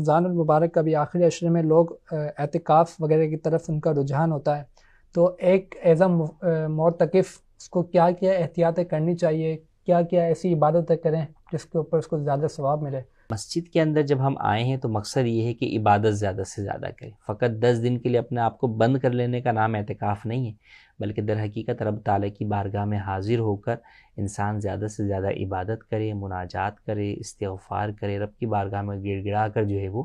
رمضان المبارک کا بھی آخری عشرے میں لوگ اعتکاف وغیرہ کی طرف ان کا رجحان ہوتا ہے، تو ایک ایز اے معتکف اس کو کیا کیا احتیاطیں کرنی چاہیے، کیا کیا ایسی عبادتیں کریں جس کے اوپر اس کو زیادہ ثواب ملے؟ مسجد کے اندر جب ہم آئے ہیں تو مقصد یہ ہے کہ عبادت زیادہ سے زیادہ کریں. فقط 10 دن کے لیے اپنے آپ کو بند کر لینے کا نام اعتکاف نہیں ہے، بلکہ در حقیقت رب تعالیٰ کی بارگاہ میں حاضر ہو کر انسان زیادہ سے زیادہ عبادت کرے، مناجات کرے، استغفار کرے، رب کی بارگاہ میں گڑ گڑا کر جو ہے وہ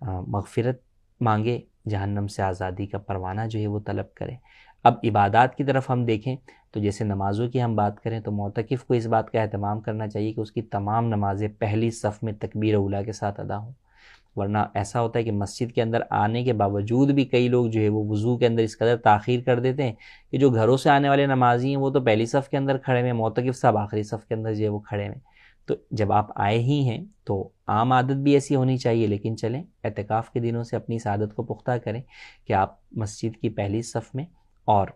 مغفرت مانگے، جہنم سے آزادی کا پروانہ جو ہے وہ طلب کرے. اب عبادات کی طرف ہم دیکھیں تو جیسے نمازوں کی ہم بات کریں تو معتکف کو اس بات کا اہتمام کرنا چاہیے کہ اس کی تمام نمازیں پہلی صف میں تکبیر اولیٰ کے ساتھ ادا ہوں. ورنہ ایسا ہوتا ہے کہ مسجد کے اندر آنے کے باوجود بھی کئی لوگ جو ہے وہ وضو کے اندر اس قدر تاخیر کر دیتے ہیں کہ جو گھروں سے آنے والے نمازی ہیں وہ تو پہلی صف کے اندر کھڑے ہیں، معتکف صاحب آخری صف کے اندر جو ہے وہ کھڑے ہیں. تو جب آپ آئے ہی ہیں تو عام عادت بھی ایسی ہونی چاہیے، لیکن چلیں اعتکاف کے دنوں سے اپنی اس عادت کو پختہ کریں کہ آپ مسجد کی پہلی صف میں اور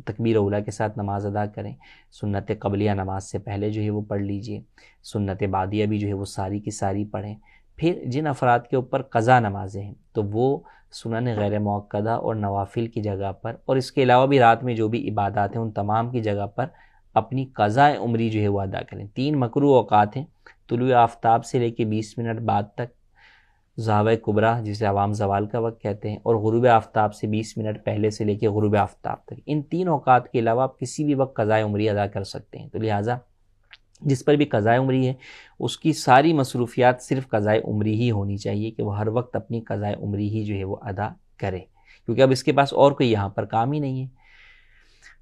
تکبیر اولیٰ کے ساتھ نماز ادا کریں. سنت قبلیہ نماز سے پہلے جو ہے وہ پڑھ لیجئے، سنت بعدیہ بھی جو ہے وہ ساری کی ساری پڑھیں. پھر جن افراد کے اوپر قضا نمازیں ہیں تو وہ سنن غیر موقدہ اور نوافل کی جگہ پر، اور اس کے علاوہ بھی رات میں جو بھی عبادات ہیں ان تمام کی جگہ پر اپنی قضاء عمری جو ہے وہ ادا کریں. 3 مکروہ اوقات ہیں: طلوع آفتاب سے لے کے 20 منٹ بعد تک، زاویہ کبریٰ جسے عوام زوال کا وقت کہتے ہیں، اور غروب آفتاب سے 20 منٹ پہلے سے لے کے غروب آفتاب تک. ان 3 اوقات کے علاوہ آپ کسی بھی وقت قضاء عمری ادا کر سکتے ہیں. تو لہٰذا جس پر بھی قضاء عمری ہے اس کی ساری مصروفیات صرف قضاء عمری ہی ہونی چاہیے کہ وہ ہر وقت اپنی قضاء عمری ہی جو ہے وہ ادا کرے، کیونکہ اب اس کے پاس اور کوئی یہاں پر کام ہی نہیں ہے.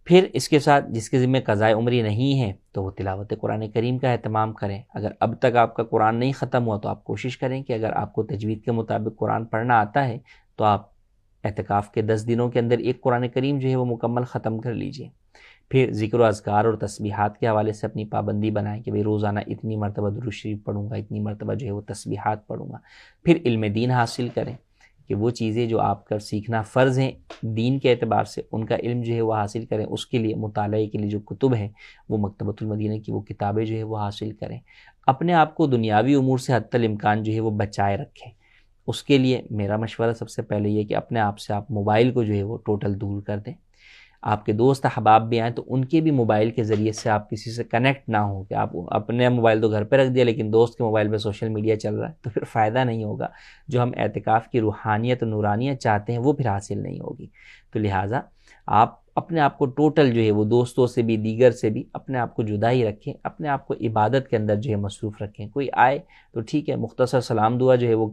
پھر اس کے ساتھ جس کے ذمہ قضاء عمری نہیں ہے تو وہ تلاوت قرآن کریم کا اہتمام کریں. اگر اب تک آپ کا قرآن نہیں ختم ہوا تو آپ کوشش کریں کہ اگر آپ کو تجوید کے مطابق قرآن پڑھنا آتا ہے تو آپ اعتکاف کے 10 دنوں کے اندر ایک قرآن کریم جو ہے وہ مکمل ختم کر لیجئے. پھر ذکر و اذکار اور تسبیحات کے حوالے سے اپنی پابندی بنائیں کہ بھئی روزانہ اتنی مرتبہ درود شریف پڑھوں گا، اتنی مرتبہ جو ہے وہ تسبیحات پڑھوں گا. پھر علم دین حاصل کریں کہ وہ چیزیں جو آپ کا سیکھنا فرض ہیں دین کے اعتبار سے ان کا علم جو ہے وہ حاصل کریں. اس کے لیے مطالعے کے لیے جو کتب ہیں وہ مکتبۃ المدینہ کی وہ کتابیں جو ہے وہ حاصل کریں. اپنے آپ کو دنیاوی امور سے حتی الامکان جو ہے وہ بچائے رکھیں. اس کے لیے میرا مشورہ سب سے پہلے یہ کہ اپنے آپ سے آپ موبائل کو جو ہے وہ ٹوٹل دور کر دیں. آپ کے دوست احباب بھی آئیں تو ان کے بھی موبائل کے ذریعے سے آپ کسی سے کنیکٹ نہ ہوں کہ آپ اپنے موبائل تو گھر پہ رکھ دیا لیکن دوست کے موبائل پہ سوشل میڈیا چل رہا ہے، تو پھر فائدہ نہیں ہوگا. جو ہم اعتکاف کی روحانیت و نورانیت چاہتے ہیں وہ پھر حاصل نہیں ہوگی. تو لہٰذا آپ اپنے آپ کو ٹوٹل جو ہے وہ دوستوں سے بھی دیگر سے بھی اپنے آپ کو جدا ہی رکھیں، اپنے آپ کو عبادت کے اندر جو ہے مصروف رکھیں. کوئی آئے تو ٹھیک ہے، مختصر سلام دعا جو ہے وہ